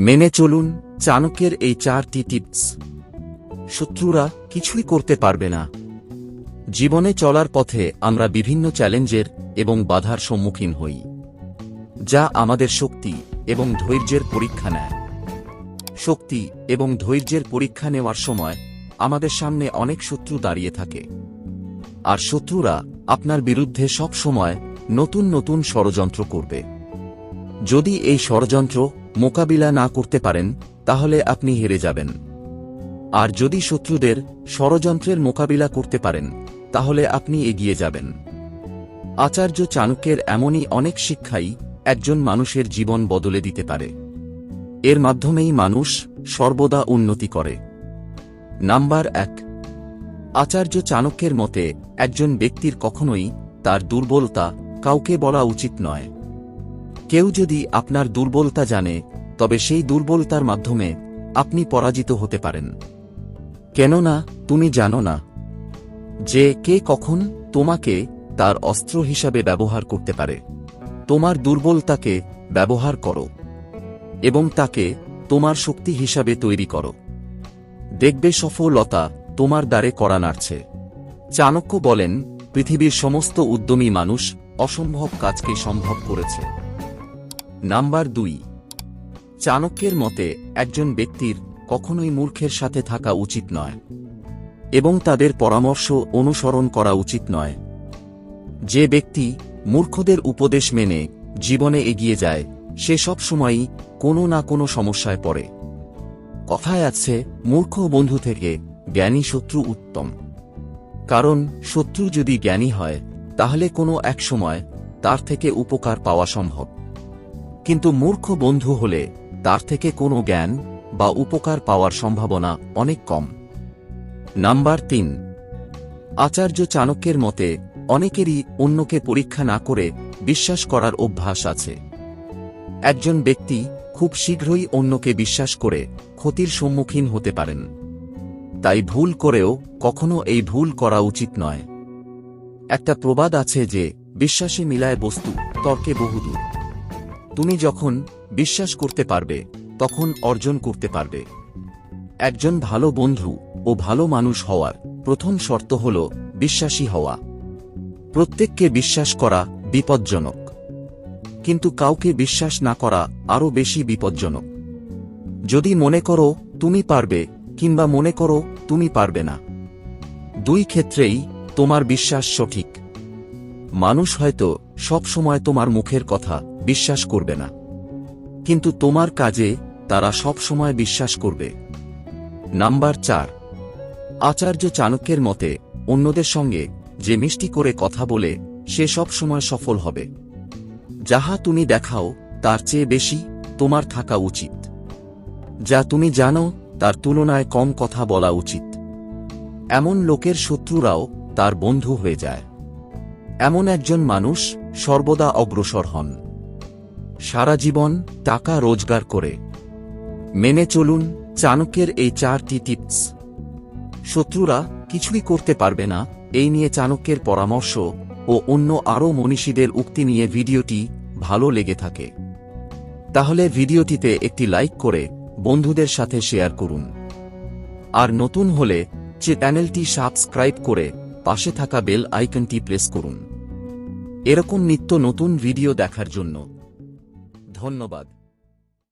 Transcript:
মেনে চলুন চাণক্যের এই 4টি টিপস। শত্রুরা কিছুই করতে পারবে না। জীবনে চলার পথে আমরা বিভিন্ন চ্যালেঞ্জের এবং বাধার সম্মুখীন হই, যা আমাদের শক্তি এবং ধৈর্যের পরীক্ষা নেয়। শক্তি এবং ধৈর্যের পরীক্ষা নেওয়ার সময় আমাদের সামনে অনেক শত্রু দাঁড়িয়ে থাকে, আর শত্রুরা আপনার বিরুদ্ধে সব সময় নতুন নতুন ষড়যন্ত্র করবে। যদি এই ষড়যন্ত্র মোকাবিলা না করতে পারেন তাহলে আপনি হেরে যাবেন, আর যদি শত্রুদের ষড়যন্ত্রের মোকাবিলা করতে পারেন তাহলে আপনি এগিয়ে যাবেন। আচার্য চাণক্যের এমনই অনেক শিক্ষাই একজন মানুষের জীবন বদলে দিতে পারে। এর মাধ্যমেই মানুষ সর্বদা উন্নতি করে। নাম্বার 1। আচার্য চাণক্যের মতে একজন ব্যক্তির কখনোই তার দুর্বলতা কাউকে বলা উচিত নয়। কেউ যদি আপনার দুর্বলতা জানে তবে সেই দুর্বলতার মাধ্যমে আপনি পরাজিত হতে পারেন। কেননা তুমি জানো না যে কে কখন তোমাকে তার অস্ত্র হিসাবে ব্যবহার করতে পারে। তোমার দুর্বলতাকে ব্যবহার করো এবং তাকে তোমার শক্তি হিসাবে তৈরি করো। দেখবে সফলতা তোমার দ্বারে কড়া নাড়ছে। চাণক্য বলেন, পৃথিবীর সমস্ত উদ্যমী মানুষ অসম্ভব কাজকে সম্ভব করেছে। নাম্বার 2। চাণক্যের মতে একজন ব্যক্তির কখনোই মূর্খের সাথে থাকা উচিত নয় এবং তাদের পরামর্শ অনুসরণ করা উচিত নয়। যে ব্যক্তি মূর্খদের উপদেশ মেনে জীবনে এগিয়ে যায় সে সব সময়ই কোনো না কোনো সমস্যায় পড়ে। কথায় আছে, মূর্খ বন্ধু থেকে জ্ঞানী শত্রু উত্তম। কারণ শত্রু যদি জ্ঞানী হয় তাহলে কোনো এক সময় তার থেকে উপকার পাওয়া সম্ভব, কিন্তু মূর্খ বন্ধু হলে তার থেকে কোনো জ্ঞান বা উপকার পাওয়ার সম্ভাবনা অনেক কম। নাম্বার 3। আচার্য চাণক্যের মতে অনেকেরই অন্যকে পরীক্ষা না করে বিশ্বাস করার অভ্যাস আছে। একজন ব্যক্তি খুব শীঘ্রই অন্যকে বিশ্বাস করে ক্ষতির সম্মুখীন হতে পারেন। তাই ভুল করেও কখনো এই ভুল করা উচিত নয়। একটা প্রবাদ আছে যে, বিশ্বাসে মিলায় বস্তু, তর্কে বহুদূর। তুমি যখন বিশ্বাস করতে পারবে তখন অর্জন করতে পারবে। একজন ভালো বন্ধু ও ভালো মানুষ হওয়ার প্রথম শর্ত হল বিশ্বাসী হওয়া। প্রত্যেককে বিশ্বাস করা বিপজ্জনক, কিন্তু কাউকে বিশ্বাস না করা আরও বেশি বিপজ্জনক। যদি মনে করো তুমি পারবে কিংবা মনে করো তুমি পারবে না, দুই ক্ষেত্রেই তোমার বিশ্বাস সঠিক। মানুষ হয়তো সব সময় তোমার মুখের কথা বিশ্বাস করবে না, কিন্তু তোমার কাজে তারা সব সময় বিশ্বাস করবে। নাম্বার 4। আচার্য চাণক্যের মতে অন্যদের সঙ্গে যে মিষ্টি করে কথা বলে সে সব সময় সফল হবে। যাহা তুমি দেখাও তার চেয়ে বেশি তোমার থাকা উচিত। যা তুমি জানো তার তুলনায় কম কথা বলা উচিত। এমন লোকের শত্রুরাও তার বন্ধু হয়ে যায়। এমন একজন মানুষ সর্বদা অগ্রসর হন, সারা জীবন টাকা রোজগার করে। মেনে চলুন চাণক্যের এই 4টি টিপস। শত্রুরা কিছুই করতে পারবে না এই নিয়ে চাণক্যের পরামর্শ ও অন্য আরও মনীষীদের উক্তি নিয়ে ভিডিওটি ভালো লেগে থাকে তাহলে ভিডিওটিতে একটি লাইক করে বন্ধুদের সাথে শেয়ার করুন। আর নতুন হলে চ্যানেলটি সাবস্ক্রাইব করে পাশে থাকা বেল আইকনটি প্রেস করুন এরকম নিত্য নতুন ভিডিও দেখার জন্য। ধন্যবাদ।